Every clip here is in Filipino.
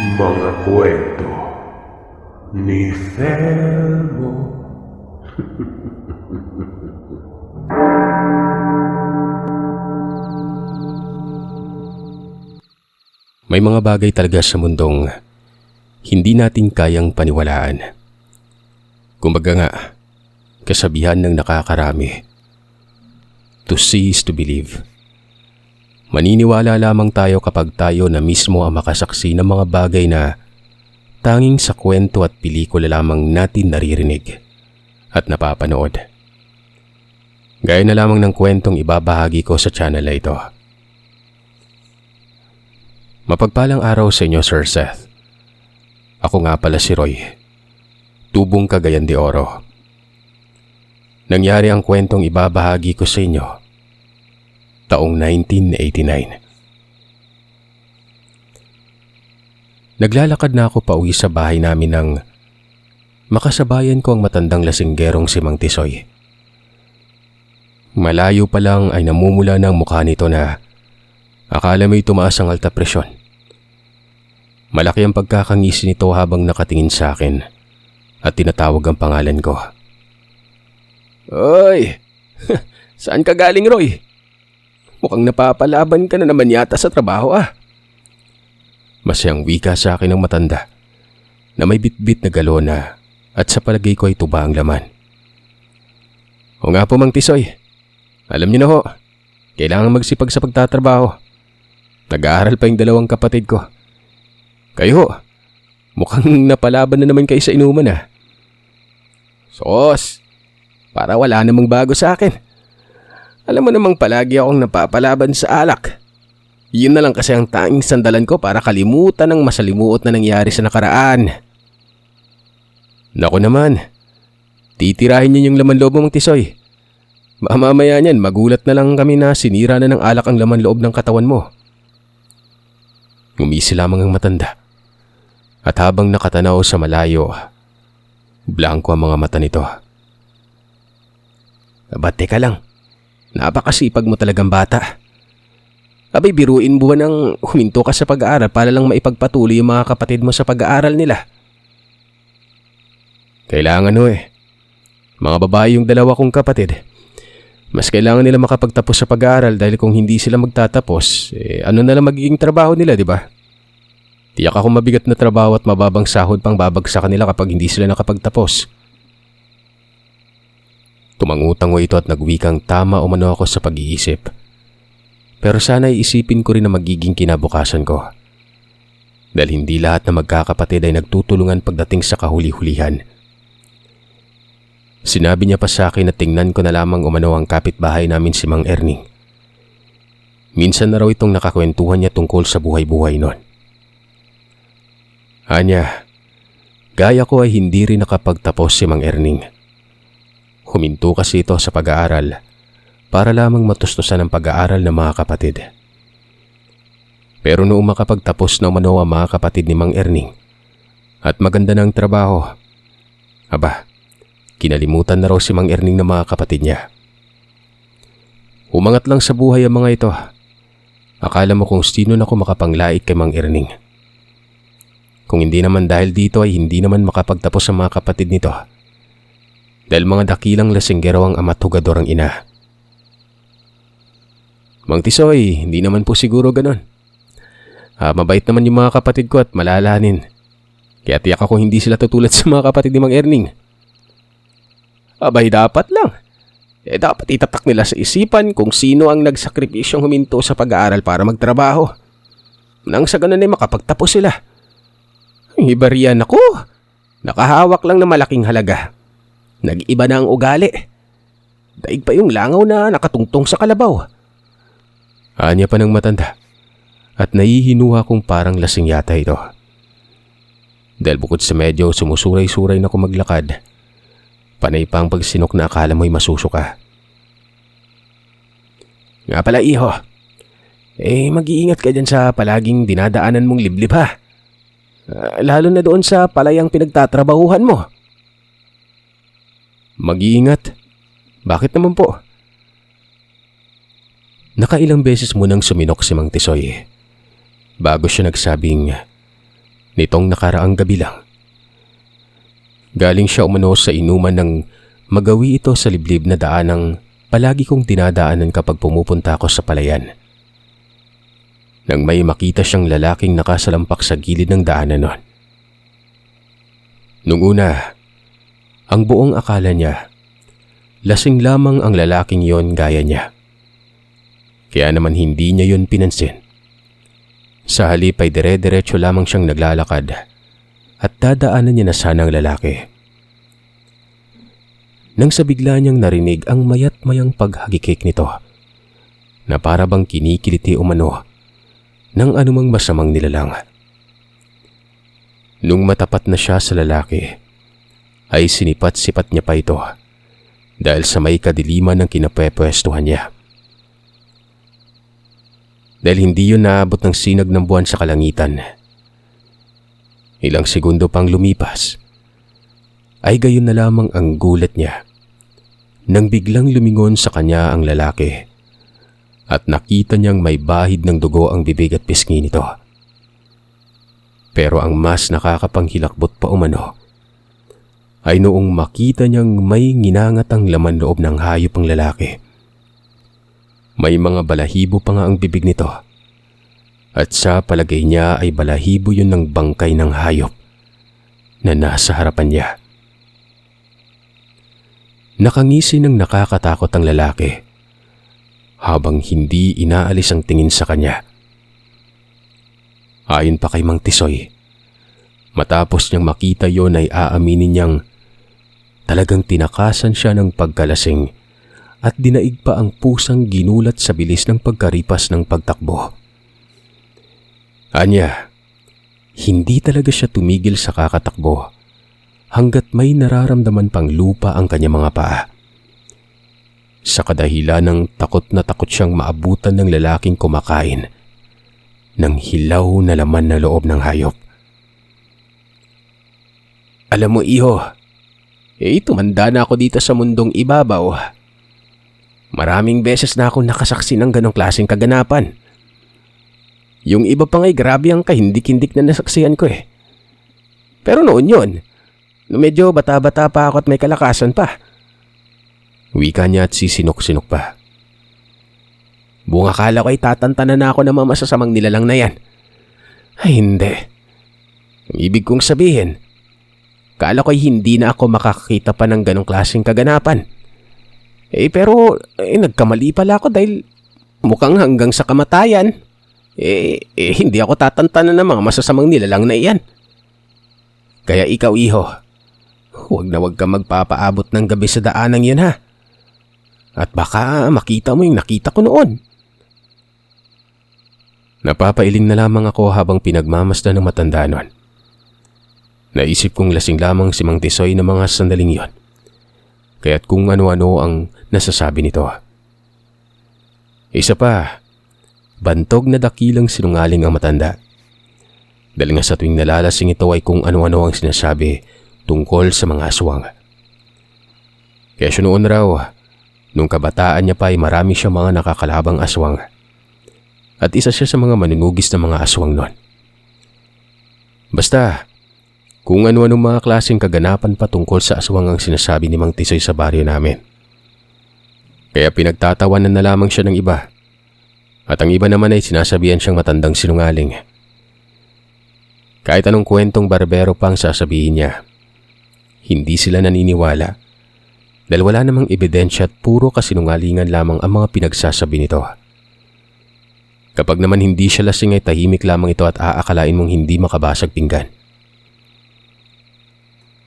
Mga kwento ni Felmo. May mga bagay talaga sa mundong hindi natin kayang paniwalaan. Kumbaga nga, kasabihan ng nakakarami, to see is to believe. Maniniwala lamang tayo kapag tayo na mismo ang makasaksi ng mga bagay na tanging sa kwento at pelikula lamang natin naririnig at napapanood. Gaya na lamang ng kwentong ibabahagi ko sa channel na ito. Mapagpalang araw sa inyo, Sir Seth. Ako nga pala si Roy, tubong Cagayan de Oro. Nangyari ang kwentong ibabahagi ko sa inyo taong 1989. Naglalakad na ako pauwi sa bahay namin nang makasabayan ko ang matandang lasinggerong si Mang Tisoy. Malayo pa lang ay namumula ng mukha nito na akala may tumaas ang alta presyon. Malaki ang pagkakangisi nito habang nakatingin sa akin at tinatawag ang pangalan ko. "Oy! Saan ka galing, Roy? Mukhang napapalaban ka na naman yata sa trabaho ah." Masayang wika sa akin ng matanda na may bitbit na galona at sa palagay ko ay tuba ang laman. "O nga po, Mang Tisoy. Alam niyo na ho, kailangan magsipag sa pagtatrabaho. Nag-aaral pa yung dalawang kapatid ko. Kayo ho, mukhang napalaban na naman kayo sa inuman ah." "Sos, para wala namang bago sa akin. Alam mo namang palagi akong napapalaban sa alak. Yun na lang kasi ang tanging sandalan ko para kalimutan ang masalimuot na nangyari sa nakaraan." "Naku naman, titirahin niyo yung laman loob mo, Mang Tisoy. Mamaya niyan, magulat na lang kami na sinira na ng alak ang laman loob ng katawan mo." Ngumisi lamang ang matanda. At habang nakatanaw sa malayo, blanko ang mga mata nito. "Aba, teka lang. Napakasipag mo talagang bata. Abay, biruin buwan ang huminto ka sa pag-aaral para lang maipagpatuloy yung mga kapatid mo sa pag-aaral nila." "Kailangan ho eh. Mga babae yung dalawa kong kapatid. Mas kailangan nila makapagtapos sa pag-aaral dahil kung hindi sila magtatapos, ano na lang magiging trabaho nila, di ba? Tiyak ako mabigat na trabaho at mababang sahod pang babagsakan nila kapag hindi sila nakapagtapos." Tumangutang ito at nagwikang tama umano ako sa pag-iisip. Pero sana iisipin ko rin na magiging kinabukasan ko. Dahil hindi lahat na magkakapatid ay nagtutulungan pagdating sa kahuli-hulihan. Sinabi niya pa sa akin na tingnan ko na lamang umano ang kapitbahay namin si Mang Erning. Minsan na raw itong nakakwentuhan niya tungkol sa buhay-buhay noon. Anya, gaya ko ay hindi rin nakapagtapos si Mang Erning. Huminto kasi ito sa pag-aaral para lamang matustusan ang pag-aaral ng mga kapatid. Pero noong makapagtapos na umano ang mga kapatid ni Mang Erning at maganda ng trabaho, aba, kinalimutan na raw si Mang Erning ng mga kapatid niya. Umangat lang sa buhay ang mga ito. Akala mo kung sino na ako makapanglait kay Mang Erning. Kung hindi naman dahil dito ay hindi naman makapagtapos ang mga kapatid nito. Dahil mga dakilang lasinggero ang ama't hugador ang ina. "Mang Tisoy, hindi naman po siguro ganon. Mabait naman yung mga kapatid ko at malalahanin. Kaya tiyak ako hindi sila tutulad sa mga kapatid ni Mang Erning." "Abay, dapat lang. Dapat itatak nila sa isipan kung sino ang nagsakripisyong huminto sa pag-aaral para magtrabaho. Nang sa ganun ay makapagtapos sila. Iba riyan ako. Nakahawak lang na malaking halaga. Nag-iba na ang ugali. Daig pa yung langaw na nakatungtong sa kalabaw." Anya pa ng matanda. At naihinuha kong parang lasing yata ito. Dahil bukod sa medyo sumusuray-suray na ako maglakad, panay pa ang pagsinok na akala mo'y masusuka. "Nga pala, iho. Mag-iingat ka dyan sa palaging dinadaanan mong liblib ha. Lalo na doon sa palayang pinagtatrabahuhan mo." "Mag-iingat? Bakit naman po?" Nakailang beses mo nang suminok si Mang Tisoy bago siya nagsabing nitong nakaraang gabi lang. Galing siya umano sa inuman nang magawi ito sa liblib na daanang palagi kong dinadaanan kapag pumupunta ako sa palayan. Nang may makita siyang lalaking nakasalampak sa gilid ng daanan nun. Nung una, ang buong akala niya, lasing lamang ang lalaking yon gaya niya. Kaya naman hindi niya yon pinansin. Sa halip ay dire-diretso lamang siyang naglalakad at dadaanan niya na sana ang lalaki. Nang sa bigla niyang narinig ang mayat-mayang paghagikik nito na para bang kinikiliti umano ng anumang masamang nilalang. Nung matapat na siya sa lalaki, ay sinipat-sipat niya pa ito dahil sa may kadiliman ng kinapwestuhan niya. Dahil hindi yun naabot ng sinag ng buwan sa kalangitan. Ilang segundo pang lumipas, ay gayon na lamang ang gulat niya nang biglang lumingon sa kanya ang lalaki at nakita niyang may bahid ng dugo ang bibig at pisngi nito. Pero ang mas nakakapanghilakbot pa umano ay noong makita niyang may nginangat ang laman loob ng hayop ang lalaki. May mga balahibo pa nga ang bibig nito at sa palagay niya ay balahibo yun ng bangkay ng hayop na nasa harapan niya. Nakangisi ng nakakatakot ang lalaki habang hindi inaalis ang tingin sa kanya. Ayon pa kay Mang Tisoy, matapos niyang makita yon ay aaminin niyang talagang tinakasan siya ng pagkalasing at dinaig pa ang pusang ginulat sa bilis ng pagkaripas ng pagtakbo. Anya, hindi talaga siya tumigil sa kakatakbo hanggat may nararamdaman pang lupa ang kanyang mga paa. Sa kadahilan ng takot na takot siyang maabutan ng lalaking kumakain ng hilaw na laman na loob ng hayop. Alam mo iho, tumanda na ako dito sa mundong ibabaw. Maraming beses na ako nakasaksi ng ganong klaseng kaganapan. Yung iba pa nga'y grabe ang kahindik-hindik na nasaksihan ko eh. Pero noon yun, medyo bata-bata pa ako at may kalakasan pa. Wika niya at sisinok-sinok pa. Buong akala ko ay tatantanan na ako ng mga masasamang nilalang na yan. Ay hindi. Ang ibig kong sabihin, akala ko ay hindi na ako makakita pa ng ganong klaseng kaganapan. Pero nagkamali pala ako dahil mukhang hanggang sa kamatayan, hindi ako tatantanan ng mga masasamang nilalang na iyan. Kaya ikaw iho, huwag ka magpapaabot ng gabi sa daanang yan ha. At baka makita mo yung nakita ko noon. Napapailing na lamang ako habang pinagmamasdan ng matanda nun. Naisip kong lasing lamang si Mang Tisoy ng mga sandaling yon. Kaya't kung ano-ano ang nasasabi nito. Isa pa, bantog na dakilang sinungaling ang matanda. Dahil nga sa tuwing nalalasing ito ay kung ano-ano ang sinasabi tungkol sa mga aswang. Kaya siya noon raw, nung kabataan niya pa ay marami siya mga nakakalabang aswang. At isa siya sa mga manunugis na mga aswang nun. Basta, kung ano-ano mga klaseng kaganapan pa tungkol sa aswang ang sinasabi ni Mang Tisoy sa baryo namin. Kaya pinagtatawanan na lamang siya ng iba. At ang iba naman ay sinasabihan siyang matandang sinungaling. Kahit anong kwentong barbero pang sasabihin niya, hindi sila naniniwala dahil wala namang ebidensya at puro kasinungalingan lamang ang mga pinagsasabi nito. Kapag naman hindi siya lasing ay tahimik lamang ito at aakalain mong hindi makabasag pinggan.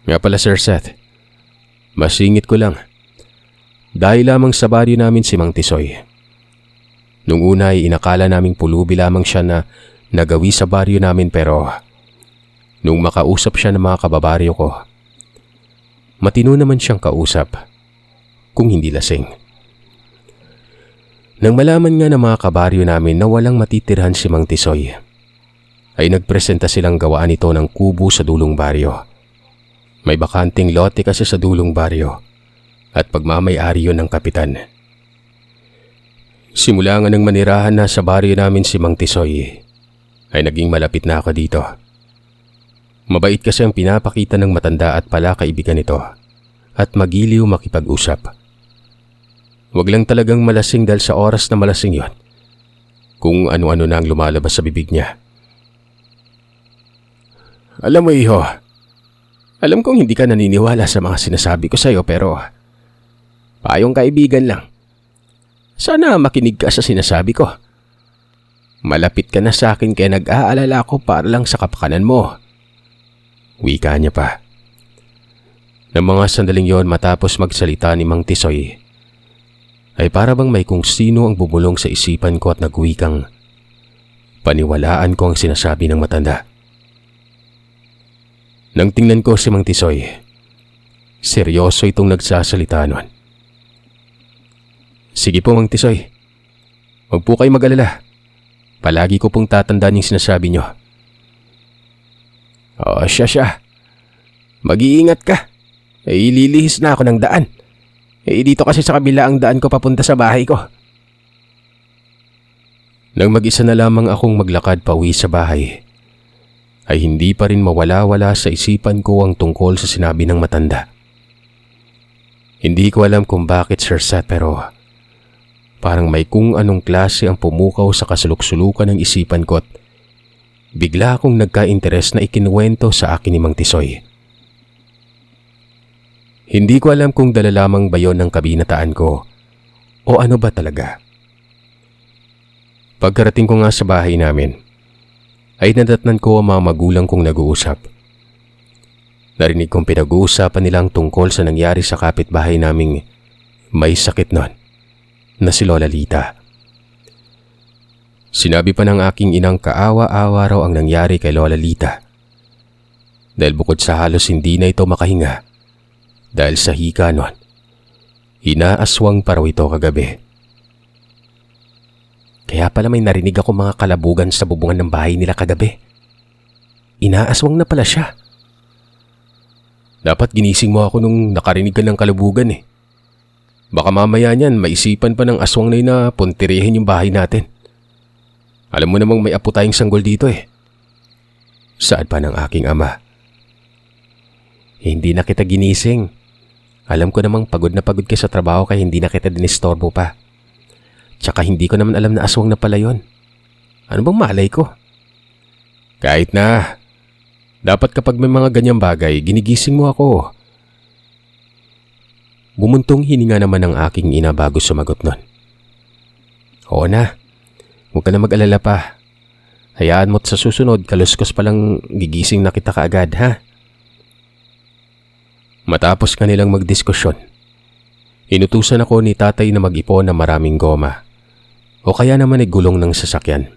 Nga pala Sir Seth, masingit ko lang. Dahil lamang sa baryo namin si Mang Tisoy. Nung una ay inakala naming pulubi lamang siya na nagawi sa baryo namin pero nung makausap siya ng mga kababaryo ko, matino naman siyang kausap kung hindi lasing. Nang malaman nga ng mga kabaryo namin na walang matitirhan si Mang Tisoy, ay nagpresenta silang gawaan ito ng kubo sa dulong baryo. May bakanting lote kasi sa dulong baryo at pagmamay-ari yun ng kapitan. Simula nga ng manirahan na sa baryo namin si Mang Tisoy, ay naging malapit na ako dito. Mabait kasi ang pinapakita ng matanda at pala kaibigan nito at magiliw makipag-usap. Huwag lang talagang malasing dahil sa oras na malasing yon, kung ano-ano na ang lumalabas sa bibig niya. Alam mo, iho, alam kong hindi ka naniniwala sa mga sinasabi ko sa'yo pero payong kaibigan lang. Sana makinig ka sa sinasabi ko. Malapit ka na sa akin kaya nag-aalala ako para lang sa kapakanan mo. Wika niya pa. Ng mga sandaling yon matapos magsalita ni Mang Tisoy, ay para bang may kung sino ang bumulong sa isipan ko at nagwikang paniwalaan ko ang sinasabi ng matanda. Nang tingnan ko si Mang Tisoy, seryoso itong nagsasalita nun. Sige po Mang Tisoy, huwag po kayo mag-alala. Palagi ko pong tatandaan yung sinasabi nyo. O siya. Mag-iingat ka. Lilihis na ako ng daan. Dito kasi sa kabila ang daan ko papunta sa bahay ko. Nang mag-isa na lamang akong maglakad pauwi sa bahay, ay hindi pa rin mawala-wala sa isipan ko ang tungkol sa sinabi ng matanda. Hindi ko alam kung bakit Sir Sat pero parang may kung anong klase ang pumukaw sa kasuluk-sulukan ng isipan ko at bigla akong nagka-interes na ikinuwento sa akin ni Mang Tisoy. Hindi ko alam kung dala lamang ba yon ng kabinataan ko o ano ba talaga. Pagkarating ko nga sa bahay namin, ay nadatnan ko ang mga magulang kong nag-uusap. Narinig kong pinag-uusapan nilang tungkol sa nangyari sa kapitbahay naming may sakit nun, na si Lola Lita. Sinabi pa ng aking inang kaawa-awa raw ang nangyari kay Lola Lita. Dahil bukod sa halos hindi na ito makahinga, dahil sa hika nun, inaaswang pa raw ito kagabi. Kaya pala may narinig ako mga kalabugan sa bubungan ng bahay nila kagabi. Inaaswang na pala siya. Dapat ginising mo ako nung nakarinig ka ng kalabugan eh. Baka mamaya niyan maisipan pa ng aswang na yun na puntirihin yung bahay natin. Alam mo namang may apo tayong sanggol dito eh. Saad pa ng aking ama. Hindi na kita ginising. Alam ko namang pagod na pagod ka sa trabaho kaya hindi na kita dinistorbo pa. Tsaka hindi ko naman alam na aswang na pala yon. Ano bang malay ko? Kahit na. Dapat kapag may mga ganyang bagay, ginigising mo ako. Bumuntong hininga naman ang aking ina bago sumagot nun. Oo na. Huwag ka na mag-alala pa. Hayaan mo't sa susunod, kaluskos palang gigising na kita kaagad, ha? Matapos kanilang magdiskusyon, inutusan ako ni tatay na mag-ipon ng maraming goma o kaya naman ay gulong ng sasakyan.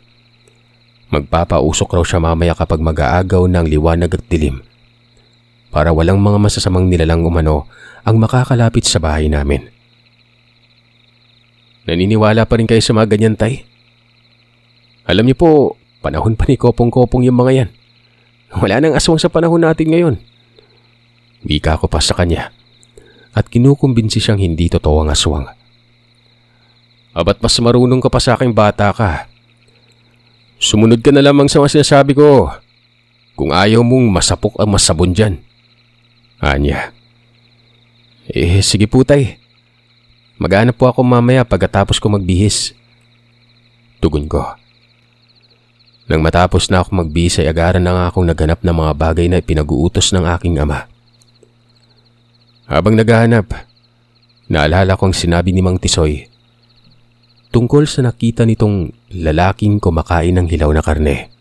Magpapausok raw siya mamaya kapag mag-aagaw ng liwanag at dilim para walang mga masasamang nilalang umano ang makakalapit sa bahay namin. Naniniwala pa rin kayo sa mga ganyan, tay? Alam niyo po, panahon pa ni kopong-kopong yung mga yan. Wala nang aswang sa panahon natin ngayon. Wika ko pa sa kanya at kinukumbinsi siyang hindi totoo ang aswang. Abat mas marunong ka pa sa aking bata ka. Sumunod ka na lamang sa mga sinasabi ko kung ayaw mong masapok ang masabon dyan. Anya. Sige po tay. Maghanap po ako mamaya pagkatapos ko magbihis. Tugon ko. Nang matapos na ako magbihis ay agaran na nga akong naghanap ng mga bagay na ipinag-uutos ng aking ama. Habang naghahanap, naalala ko ang sinabi ni Mang Tisoy tungkol sa nakita nitong lalaking kumakain ng hilaw na karne.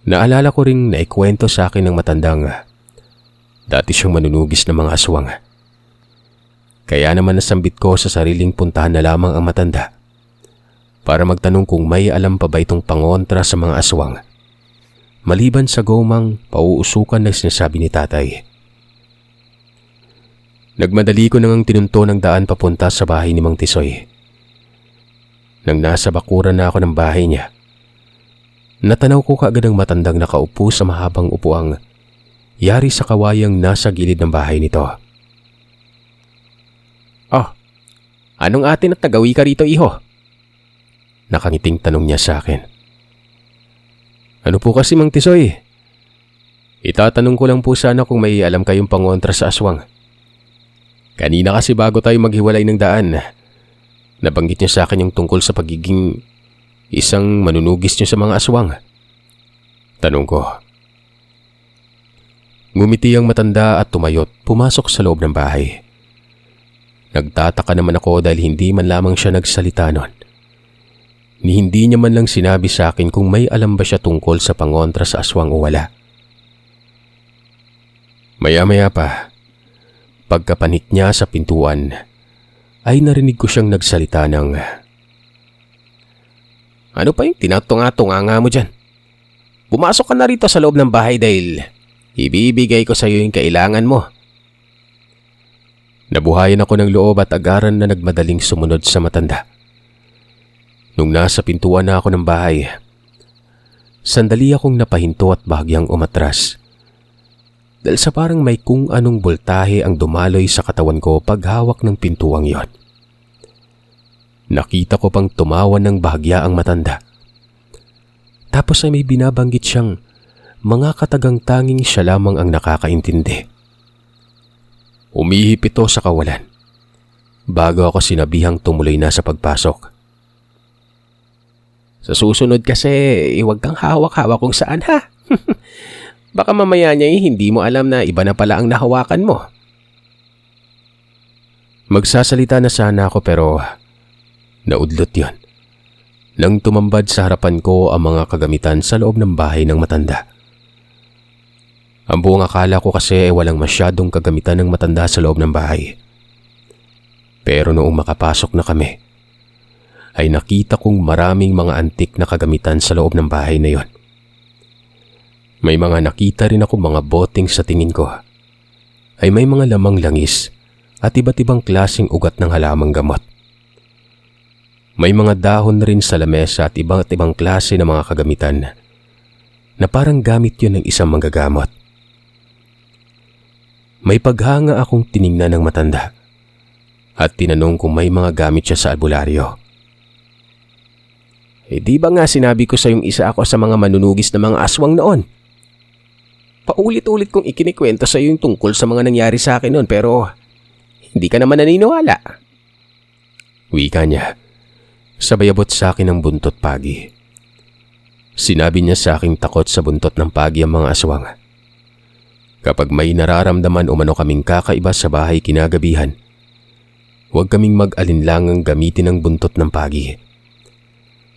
Naalala ko ring naikwento sa akin ng matandang dati siyang manunugis ng mga aswang. Kaya naman nasambit ko sa sariling puntahan na lamang ang matanda para magtanong kung may alam pa ba itong pangontra sa mga aswang maliban sa gomang pauusukan na sinasabi ni tatay. Nagmadali ko nang tinunto ng daan papunta sa bahay ni Mang Tisoy. Nang nasa bakuran na ako ng bahay niya, natanaw ko kaagad ang matandang nakaupo sa mahabang upuang yari sa kawayang nasa gilid ng bahay nito. Oh, anong atin at nagawi ka rito, iho? Nakangiting tanong niya sa akin. Ano po kasi Mang Tisoy? Itatanong ko lang po sana kung may alam kayong pangontra sa aswang. Kanina kasi bago tayo maghiwalay ng daan, nabanggit niyo sa akin yung tungkol sa pagiging isang manunugis niyo sa mga aswang. Tanong ko. Ngumiti ang matanda at tumayot, pumasok sa loob ng bahay. Nagtataka naman ako dahil hindi man lamang siya nagsalita nun. Ni hindi niya man lang sinabi sa akin kung may alam ba siya tungkol sa pangontra sa aswang o wala. Maya-maya pa, pagkapanik niya sa pintuan, ay narinig ko siyang nagsalita ng, "Ano pa yung tinatunga-tunga mo dyan? Pumasok ka na rito sa loob ng bahay dahil ibibigay ko sa iyo yung kailangan mo." Nabuhayan ako ng loob at agaran na nagmadaling sumunod sa matanda. Nung nasa pintuan na ako ng bahay, sandali akong napahinto at bahagyang umatras. Dahil sa parang may kung anong boltahe ang dumaloy sa katawan ko paghawak ng pintuang yon. Nakita ko pang tumawa ng bahagya ang matanda. Tapos ay may binabanggit siyang mga katagang tanging siya lamang ang nakakaintindi. Umihip ito sa kawalan, bago ako sinabihang tumuloy na sa pagpasok. Sa susunod kasi, huwag kang hawak-hawak kung saan ha. Baka mamaya niya hindi mo alam na iba na pala ang nahawakan mo. Magsasalita na sana ako pero naudlot yon. Nang tumambad sa harapan ko ang mga kagamitan sa loob ng bahay ng matanda. Ang buong akala ko kasi ay walang masyadong kagamitan ng matanda sa loob ng bahay. Pero noong makapasok na kami, ay nakita kong maraming mga antik na kagamitan sa loob ng bahay na yon. May mga nakita rin ako mga boteng sa tingin ko ay may mga lamang langis at iba't ibang klaseng ugat ng halamang gamot. May mga dahon rin sa lamesa at iba't ibang klase ng mga kagamitan na parang gamit yun ng isang manggagamot. May paghanga akong tiningnan ng matanda at tinanong kung may mga gamit siya sa albularyo. Di ba nga sinabi ko sa yung isa ako sa mga manunugis na mga aswang noon? Paulit-ulit kong ikinikwento sa iyo yung tungkol sa mga nangyari sa akin noon pero hindi ka naman naniniwala. Wika niya, sabay abot sa akin ng buntot pagi. Sinabi niya sa aking takot sa buntot ng pagi ang mga aswang. Kapag may nararamdaman umano kaming kakaiba sa bahay kinagabihan, huwag kaming mag-alinlangang gamitin ang buntot ng pagi.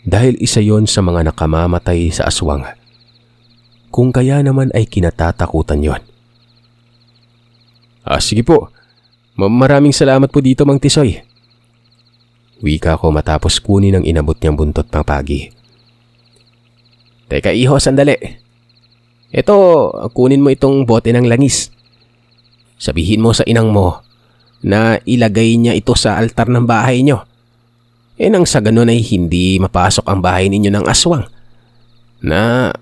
Dahil isa yon sa mga nakamamatay sa aswang. Kung kaya naman ay kinatatakutan yon. Sige po. Maraming salamat po dito, Mang Tisoy. Wika ko matapos kunin ang inabot niyang buntot ng pagi. Teka iho, sandali. Ito, kunin mo itong bote ng langis. Sabihin mo sa inang mo na ilagay niya ito sa altar ng bahay niyo. Nang sa ganun ay hindi mapasok ang bahay ninyo ng aswang na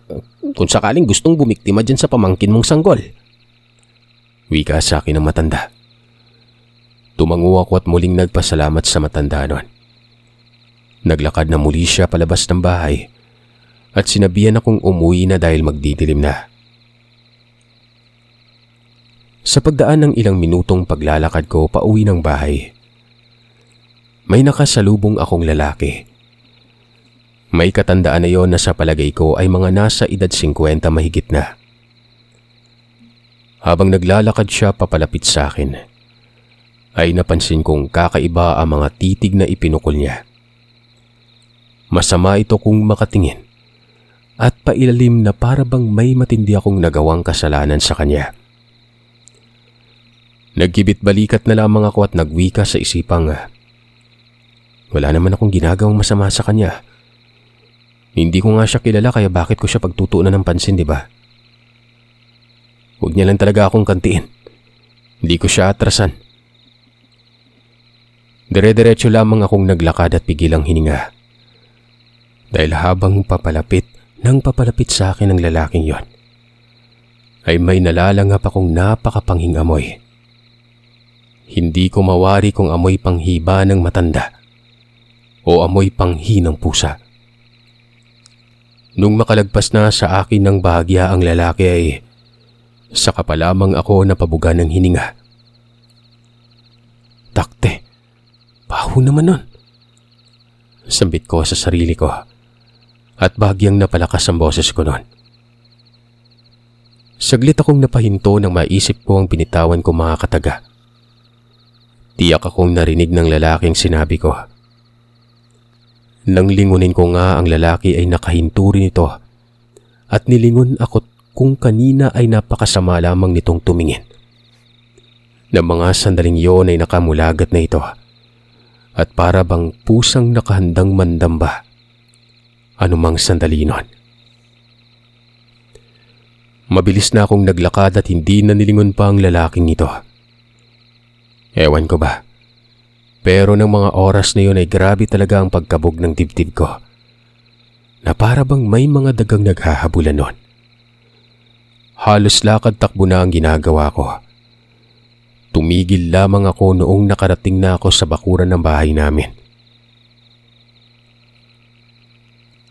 kung sakaling gustong bumiktima dyan sa pamangkin mong sanggol. Wika sa akin ng matanda. Tumango ako at muling nagpasalamat sa matanda nun. Naglakad na muli siya palabas ng bahay at sinabihan akong umuwi na dahil magdidilim na. Sa pagdaan ng ilang minutong paglalakad ko pauwi ng bahay, may nakasalubong akong lalaki. May katandaan na yon na sa palagay ko ay mga nasa edad 50 mahigit na. Habang naglalakad siya papalapit sa akin, ay napansin kong kakaiba ang mga titig na ipinukol niya. Masama ito kung makatingin at pailalim na para bang may matindi akong nagawang kasalanan sa kanya. Nagkibit balikat na lamang ako at nagwika sa isipang, wala naman akong ginagawang masama sa kanya. Hindi ko nga siya kilala kaya bakit ko siya pagtutuunan ng pansin, di ba? Huwag niya lang talaga akong kantiin. Hindi ko siya atrasan. Dire-diretso lamang akong naglakad at pigilang hininga. Dahil habang papalapit sa akin ang lalaking yon, ay may nalalangap akong napakapanghing amoy. Hindi ko mawari kung amoy panghiba ng matanda o amoy panghi ng pusa. Nung makalagpas na sa akin ng bahagya ang lalaki ay Saka pa lamang ako napabuga ng hininga. Takte, baho naman nun. Sambit ko sa sarili ko at bahagyang napalakas ang boses ko nun. Saglit akong napahinto nang maisip ko ang binitawan ko mga kataga. Tiyak akong narinig ng lalaking sinabi ko. Nang lingunin ko nga ang lalaki ay nakahinto rin ito at nilingon ako kung kanina ay napakasama lamang nitong tumingin. Ng mga sandaling yon ay nakamulagat na ito at para bang pusang nakahandang mandamba anumang sandali nun. Mabilis na akong naglakad at hindi na nilingon pa ang lalaking ito. Ewan ko ba, pero ng mga oras na yun ay grabe talaga ang pagkabog ng dibdib ko na para bang may mga dagang naghahabulan nun. Halos lakad takbo na ang ginagawa ko. Tumigil lamang ako noong nakarating na ako sa bakuran ng bahay namin.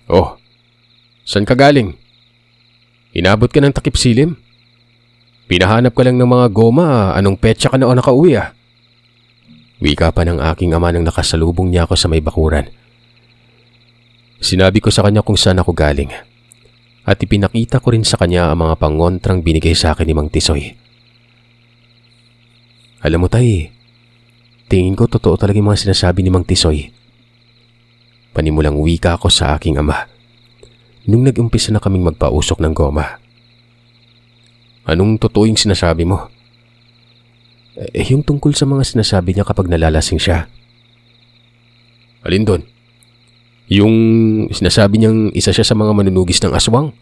Oh, saan ka galing? Inabot ka ng takip silim? Pinahanap ka lang ng mga goma, anong petsa ka na o nakauwi ah? Wika pa ng aking ama nang nakasalubong niya ako sa may bakuran. Sinabi ko sa kanya kung saan ako galing at ipinakita ko rin sa kanya ang mga pangontrang binigay sa akin ni Mang Tisoy. Alam mo tay, tingin ko totoo talaga yung mga sinasabi ni Mang Tisoy. Panimulang wika ako sa aking ama nung nag-umpisa na kaming magpausok ng goma. Anong totoo yung sinasabi mo? Yung tungkol sa mga sinasabi niya kapag nalalasing siya. Alin doon? Yung sinasabi niyang isa siya sa mga manunugis ng aswang?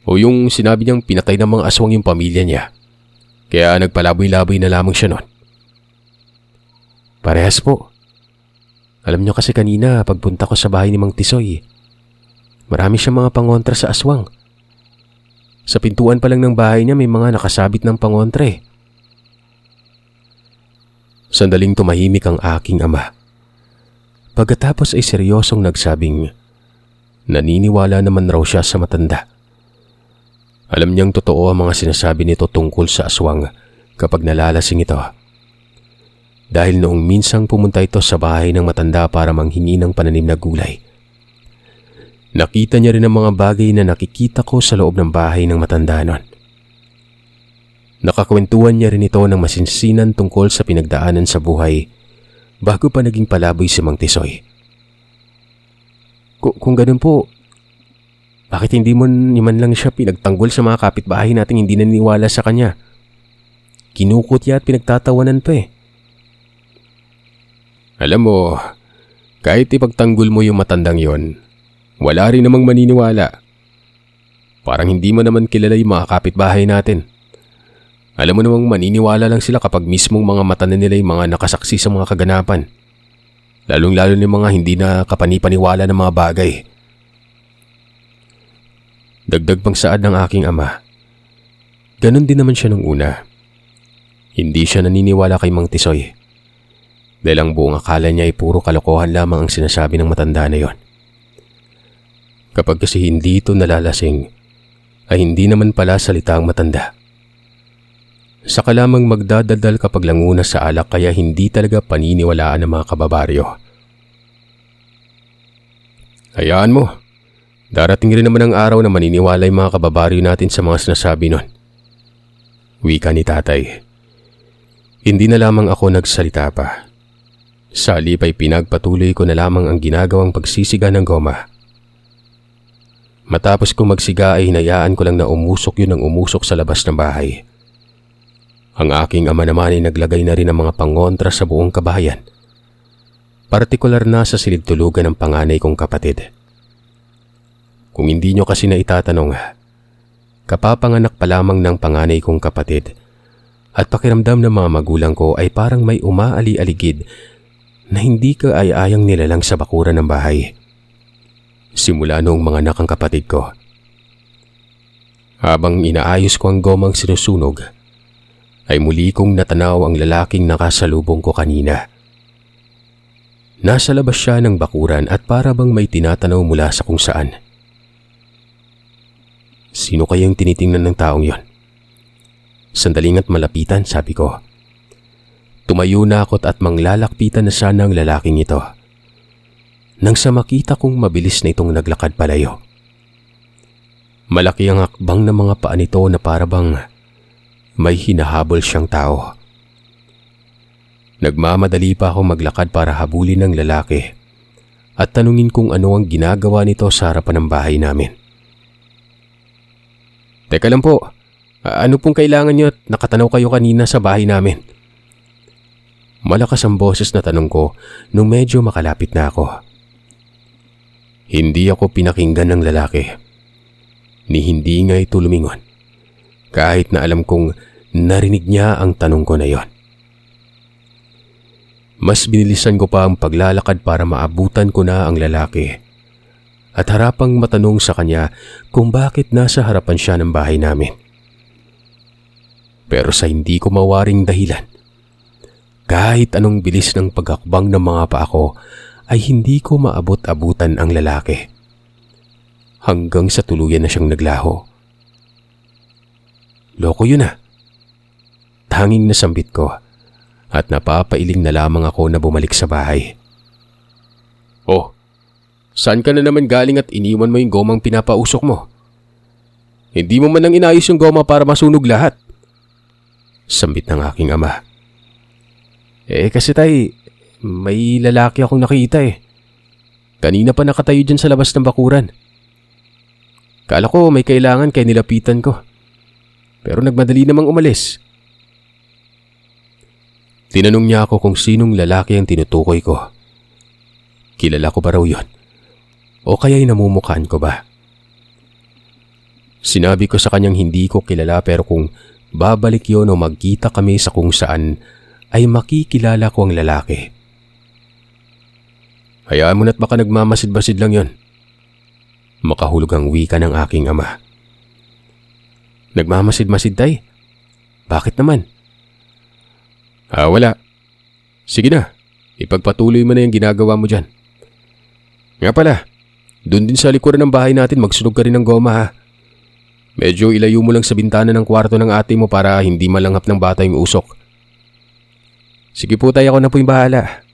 O yung sinabi niyang pinatay ng mga aswang yung pamilya niya, kaya nagpalaboy-laboy na lamang siya nun? Parehas po. Alam niyo kasi kanina pagpunta ko sa bahay ni Mang Tisoy, marami siyang mga pangontra sa aswang. Sa pintuan pa lang ng bahay niya may mga nakasabit ng pangontra eh. Sandaling tumahimik ang aking ama. Pagkatapos ay seryosong nagsabing naniniwala naman raw siya sa matanda. Alam niyang totoo ang mga sinasabi nito tungkol sa aswang kapag nalalasing ito. Dahil noong minsang pumunta ito sa bahay ng matanda para manghingi ng pananim na gulay, nakita niya rin ang mga bagay na nakikita ko sa loob ng bahay ng matanda nun. Nakakwentuhan niya rin ito ng masinsinan tungkol sa pinagdaanan sa buhay bago pa naging palaboy si Mang Tisoy. Kung ganun po, bakit hindi mo naman lang siya pinagtanggol sa mga kapitbahay nating hindi naniniwala sa kanya? Kinukot niya at pinagtatawanan pa eh. Alam mo, kahit ipagtanggol mo yung matandang yon, wala rin namang maniniwala. Parang hindi mo naman kilala yung mga kapitbahay natin. Alam mo namang maniniwala lang sila kapag mismong mga mata na nila yung mga nakasaksi sa mga kaganapan. Lalong-lalo yung mga hindi na kapanipaniwala ng mga bagay. Dagdag pang saad ng aking ama, ganon din naman siya nung una. Hindi siya naniniwala kay Mang Tisoy. Dahil ang buong akala niya ay puro kalokohan lamang ang sinasabi ng matanda na yon. Kapag kasi hindi ito nalalasing, ay hindi naman pala salita ang matanda. Saka lamang magdadaldal kapag languna sa alak kaya hindi talaga paniniwalaan ng mga kababaryo. Hayaan mo, darating rin naman ang araw na maniniwala yung mga kababaryo natin sa mga sinasabi nun. Wika ni tatay. Hindi na lamang ako nagsalita pa. Sa halip ay pinagpatuloy ko na lamang ang ginagawang pagsisiga ng goma. Matapos kong magsiga ay hinayaan ko lang na umusok yun ng umusok sa labas ng bahay. Ang aking ama naman ay naglagay na rin ng mga pangontra sa buong kabahayan. Partikular na sa silid-tulugan ng panganay kong kapatid. Kung hindi nyo kasi na itatanong, kapapanganak pa lamang ng panganay kong kapatid at pakiramdam ng mga magulang ko ay parang may umaali-aligid na hindi ka ay-ayang nilalang sa bakuran ng bahay. Simula noong mga anak ang kapatid ko. Habang inaayos ko ang gomang sinusunog, ay muli kong natanaw ang lalaking nakasalubong ko kanina. Nasa labas siya ng bakuran at para bang may tinatanaw mula sa kung saan. Sino kayang tinitingnan ng taong yon? Sandaling at malapitan, sabi ko. Tumayo na ako't at manglalakpitan na sana ang lalaking ito. Nang sa makita kong mabilis na itong naglakad palayo. Malaki ang hakbang ng mga paa nito na parabang may hinahabol siyang tao. Nagmamadali pa ako maglakad para habulin ng lalaki at tanungin kung ano ang ginagawa nito sa harapan ng bahay namin. Teka lang po, ano pong kailangan niyo at nakatanaw kayo kanina sa bahay namin? Malakas ang boses na tanong ko nung medyo makalapit na ako. Hindi ako pinakinggan ng lalaki. Ni hindi nga ito lumingon. Kahit na alam kong narinig niya ang tanong ko na yon. Mas binilisan ko pa ang paglalakad para maabutan ko na ang lalaki. At harapang matanong sa kanya kung bakit nasa harapan siya ng bahay namin. Pero sa hindi ko mawaring dahilan, kahit anong bilis ng paghakbang ng mga paa ko, ay hindi ko maabot-abutan ang lalaki. Hanggang sa tuluyan na siyang naglaho. Loko yun ah. Tanging nasambit ko at napapailing na lamang ako na bumalik sa bahay. Oh, saan ka na naman galing at iniwan mo yung gomang pinapausok mo? Hindi mo man lang inayos yung goma para masunog lahat. Sambit ng aking ama. Kasi tay, may lalaki akong nakita eh. Kanina pa nakatayo dyan sa labas ng bakuran. Kala ko may kailangan kaya nilapitan ko. Pero nagmadali namang umalis. Tinanong niya ako kung sinong lalaki ang tinutukoy ko. Kilala ko ba raw yun? O kaya'y namumukhaan ko ba? Sinabi ko sa kanyang hindi ko kilala pero kung babalik yun o magkita kami sa kung saan ay makikilala ko ang lalaki. Hayaan mo na't baka nagmamasid-basid lang yon. Makahulog ang wika ng aking ama. Nagmamasid-masid tay? Bakit naman? Wala. Sige na, ipagpatuloy mo na yung ginagawa mo dyan. Nga pala, dun din sa likuran ng bahay natin magsunog ka rin ng goma ha. Medyo ilayo mo lang sa bintana ng kwarto ng ate mo para hindi malanghap ng bata yung usok. Sige po tay, ako na po yung bahala.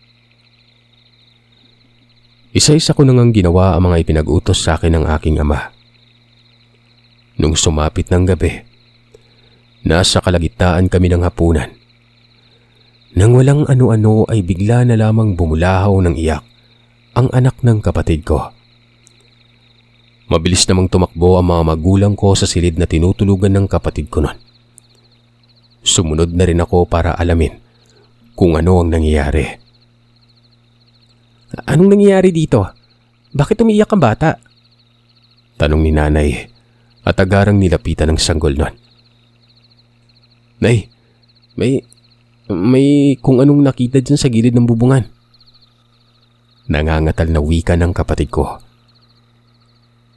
Isa-isa ko nang ginawa ang mga ipinag-utos sa akin ng aking ama. Nung sumapit ng gabi, nasa kalagitnaan kami ng hapunan. Nang walang ano-ano ay bigla na lamang bumulahaw ng iyak ang anak ng kapatid ko. Mabilis namang tumakbo ang mga magulang ko sa silid na tinutulugan ng kapatid ko nun. Sumunod na rin ako para alamin kung ano ang nangyayari. Anong nangyayari dito? Bakit umiiyak ang bata? Tanong ni nanay at agarang nilapitan ng sanggol nun. Nay, may kung anong nakita dyan sa gilid ng bubungan. Nangangatal na wika ng kapatid ko.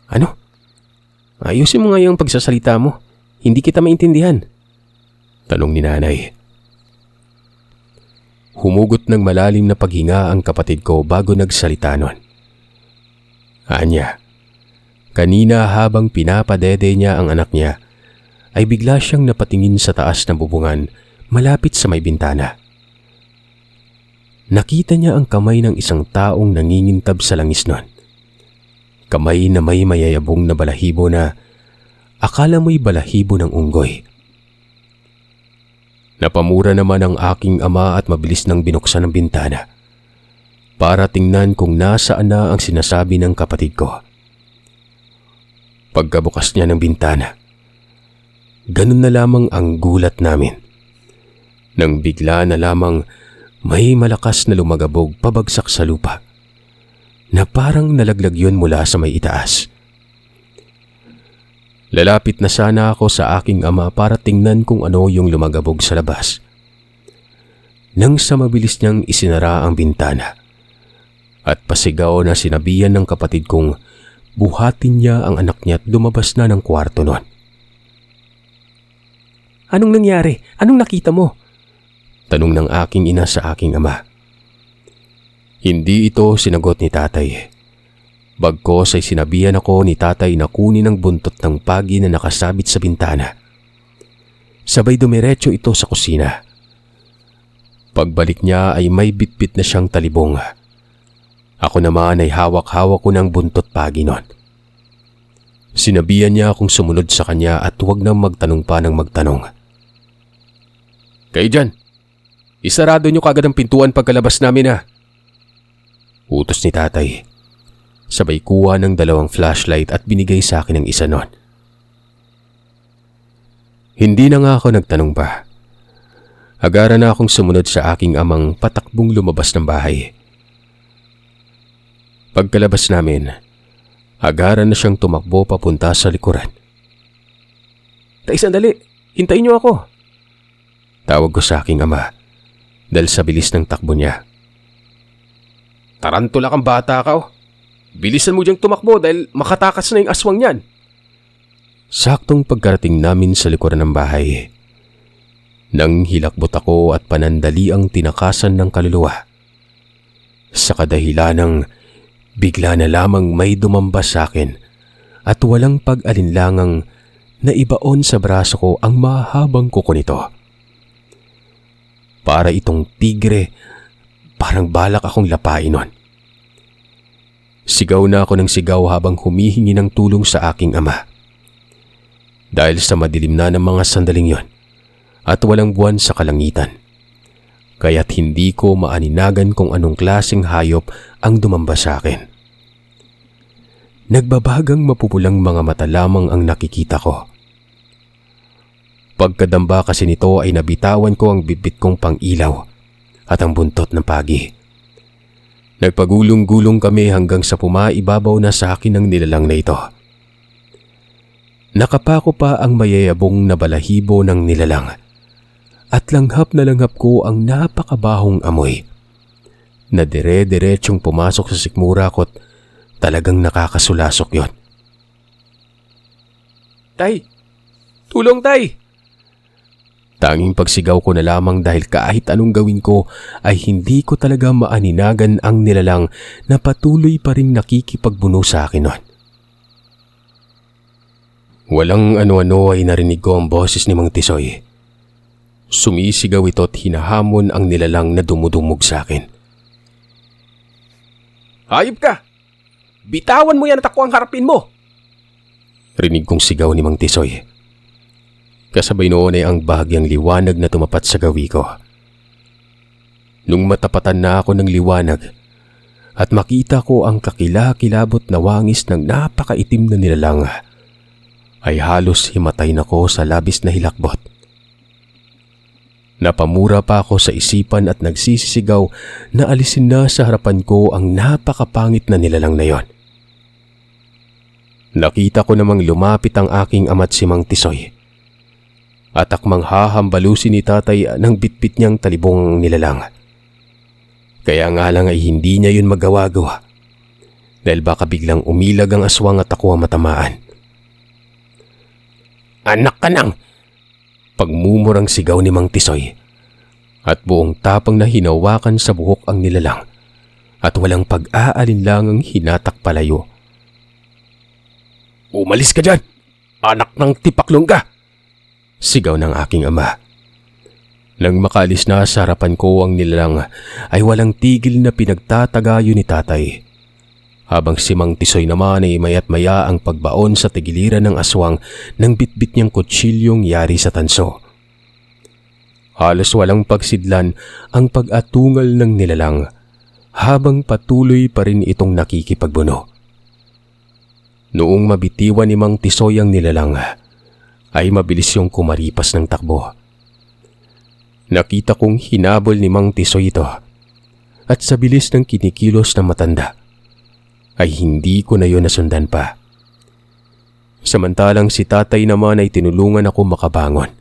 Ano? Ayusin mo nga yung pagsasalita mo. Hindi kita maintindihan. Tanong ni nanay. Humugot ng malalim na paghinga ang kapatid ko bago nagsalita nun. Anya, kanina habang pinapadede niya ang anak niya, ay bigla siyang napatingin sa taas ng bubungan malapit sa may bintana. Nakita niya ang kamay ng isang taong nangingintab sa langis nun. Kamay na may mayayabong na balahibo na akala mo'y balahibo ng unggoy. Napamura naman ang aking ama at mabilis nang binuksan ang bintana para tingnan kung nasaan na ang sinasabi ng kapatid ko. Pagkabukas niya ng bintana, ganun na lamang ang gulat namin. Nang bigla na lamang may malakas na lumagabog pabagsak sa lupa na parang nalaglag yun mula sa may itaas. Lalapit na sana ako sa aking ama para tingnan kung ano yung lumagabog sa labas. Nang sa mabilis niyang isinara ang bintana at pasigaw na sinabihan ng kapatid kong buhatin niya ang anak niya at lumabas na ng kwarto nun. Anong nangyari? Anong nakita mo? Tanong ng aking ina sa aking ama. Hindi ito sinagot ni tatay. Bagkos ay sinabihan ako ni tatay na kunin ang buntot ng pagi na nakasabit sa bintana. sabay dumiretso ito sa kusina. Pagbalik niya ay may bitbit na siyang talibong. Ako naman ay hawak-hawak ko ng buntot pagi nun. Sinabihan niya akong sumunod sa kanya at huwag nang magtanong pa ng magtanong. "Kayo dyan, isarado niyo kagad ang pintuan pagkalabas namin ha." Utos ni tatay. Sabay kuha ng 2 flashlight at binigay sa akin ng isa nun. Hindi na nga ako nagtanong pa. Agaran na akong sumunod sa aking amang patakbong lumabas ng bahay. Pagkalabas namin, agaran na siyang tumakbo papunta sa likuran. "Tay, sandali! Hintayin niyo ako!" Tawag ko sa aking ama dahil sa bilis ng takbo niya. "Tarantula kang bata ka oh! Bilisan mo diyang tumakbo dahil makatakas na yung aswang niyan." Saktong pagkarating namin sa likuran ng bahay, nang hilakbot ako at panandali ang tinakasan ng kaluluwa. Sa kadahilanang bigla na lamang may dumambas sa akin at walang pag-alinlangang naibaon sa braso ko ang mahabang kuko nito. Para itong tigre, parang balak akong lapain nun. Sigaw na ako ng sigaw habang humihingi ng tulong sa aking ama. Dahil sa madilim na ng mga sandaling yon at walang buwan sa kalangitan, kaya't hindi ko maaninagan kung anong klaseng hayop ang dumambas sa akin. Nagbabagang mapupulang mga mata lamang ang nakikita ko. Pagkadamba kasi nito ay nabitawan ko ang bitbit kong pang-ilaw at ang buntot ng pagi. Nagpagulong-gulong kami hanggang sa pumaibabaw na sa akin ang nilalang na ito. Nakapako pa ang mayayabong na balahibo ng nilalang at langhap na langhap ko ang napakabahong amoy na dire-diretsong pumasok sa sikmura ko't talagang nakakasulasok yon. "Tay! Tulong, tay!" Tanging pagsigaw ko na lamang dahil kahit anong gawin ko ay hindi ko talaga maaninagan ang nilalang na patuloy pa rin nakikipagbuno sa akin nun. Walang ano-ano ay narinig ko ang boses ni Mang Tisoy. Sumisigaw ito't hinahamon ang nilalang na dumudumog sa akin. "Hayop ka! Bitawan mo yan at ako ang harapin mo!" Rinig kong sigaw ni Mang Tisoy. Kasabay noon ay ang bahagyang liwanag na tumapat sa gawi ko. Nung matapatan na ako ng liwanag at makita ko ang kakilakilabot na wangis ng napakaitim na nilalang, ay halos himatay na ko sa labis na hilakbot. Napamura pa ako sa isipan at nagsisisigaw na alisin na sa harapan ko ang napakapangit na nilalang na yon. Nakita ko namang lumapit ang aking ama't si Mang Tisoy at akmang hahambalusin ni tatay ng bitbit niyang talibong nilalang. Kaya nga lang ay hindi niya yun magawa-gawa dahil baka biglang umilag ang aswang at ako ang matamaan. "Anak ka nang!" Pagmumurang sigaw ni Mang Tisoy at buong tapang na hinawakan sa buhok ang nilalang at walang pag-aalinlangang hinatak palayo. "Umalis ka dyan! Anak ng tipaklong ka!" Sigaw ng aking ama. Nang makalis na sa harapan ko ang nilalang ay walang tigil na pinagtatagayo ni tatay. Habang si Mang Tisoy naman ay maya't maya ang pagbaon sa tigiliran ng aswang ng bitbit niyang kutsilyong yari sa tanso. Halos walang pagsidlan ang pag-atungal ng nilalang habang patuloy pa rin itong nakikipagbuno. Noong mabitiwan ni Mang Tisoy ang nilalang ay mabilis yung kumaripas ng takbo. Nakita kong hinabol ni Mang Tisoy ito at sa bilis ng kinikilos ng matanda ay hindi ko na yun nasundan pa. Samantalang si tatay naman ay tinulungan ako makabangon.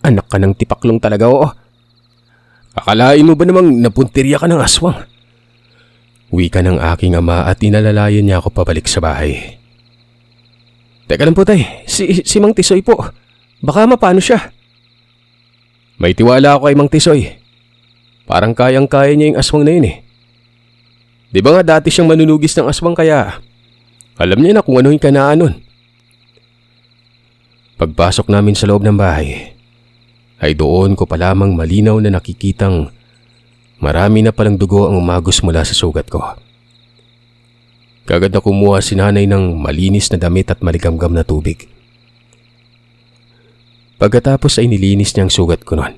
"Anak ka ng tipaklong talaga, oo. Akalain mo ba namang napuntirya ka ng aswang?" Wika ng aking ama at inalalayan niya ako pabalik sa bahay. "Teka lang po tay, si Mang Tisoy po. Baka mapano siya." "May tiwala ako kay Mang Tisoy. Parang kayang-kaya niya yung aswang na yun eh. Di ba nga dati siyang manunugis ng aswang kaya alam niya na kung ano yung kanaan nun." Pagpasok namin sa loob ng bahay, ay doon ko pa lamang malinaw na nakikitang marami na palang dugo ang umagos mula sa sugat ko. Kagad na kumuha si nanay ng malinis na damit at maligamgam na tubig. Pagkatapos ay nilinis niya ang sugat ko noon.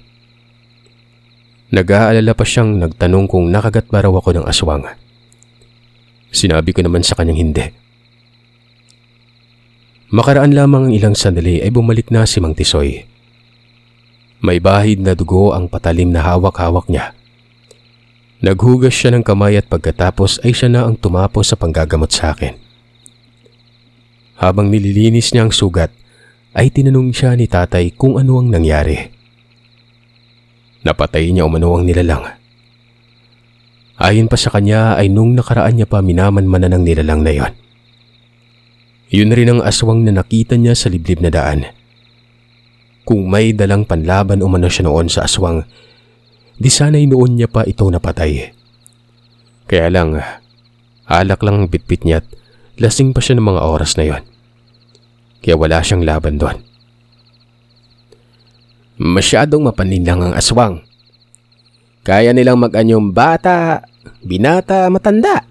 Nag-aalala pa siyang nagtanong kung nakagat ba raw ako ng aswang. Sinabi ko naman sa kanyang hindi. Makaraan lamang ang ilang sandali ay bumalik na si Mang Tisoy. May bahid na dugo ang patalim na hawak-hawak niya. Naghugas siya ng kamay at pagkatapos ay siya na ang tumapos sa panggagamot sa akin. Habang nililinis niya ang sugat, ay tinanong siya ni tatay kung ano ang nangyari. Napatay niya umano ang nilalang. Ayon pa sa kanya ay nung nakaraan niya pa minamanmanan ng nilalang na yon. Yun rin ang aswang na nakita niya sa liblib na daan. Kung may dalang panlaban umano siya noon sa aswang, di sana'y noon niya pa ito napatay. Kaya lang, alak lang ang bitbit niya at lasing pa siya ng mga oras na yon. Kaya wala siyang laban doon. Masyadong mapaninlang ang aswang. Kaya nilang mag-anyong bata, binata, matanda.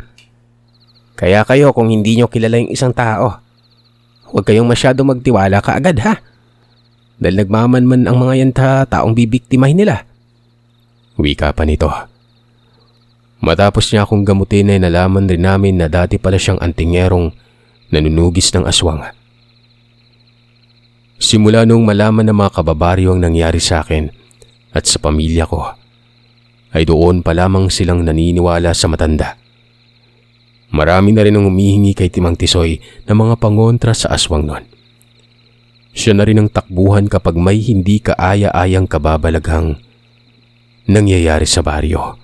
Kaya kayo kung hindi nyo kilala yung isang tao, huwag kayong masyadong magtiwala kaagad ha. Dahil nagmamanman ang mga yan taong bibiktimahin nila. Wika pa nito. Matapos niya akong gamutin ay nalaman rin namin na dati pala siyang antingerong nanunugis ng aswang. Simula nung malaman ng mga kababaryo ang nangyari sa akin at sa pamilya ko, ay doon pa lamang silang naniniwala sa matanda. Marami na rin ang humihingi kay Timang Tisoy ng mga pangontra sa aswang nun. Siya na rin ang takbuhan kapag may hindi kaaya-ayang kababalaghang nangyayari sa baryo.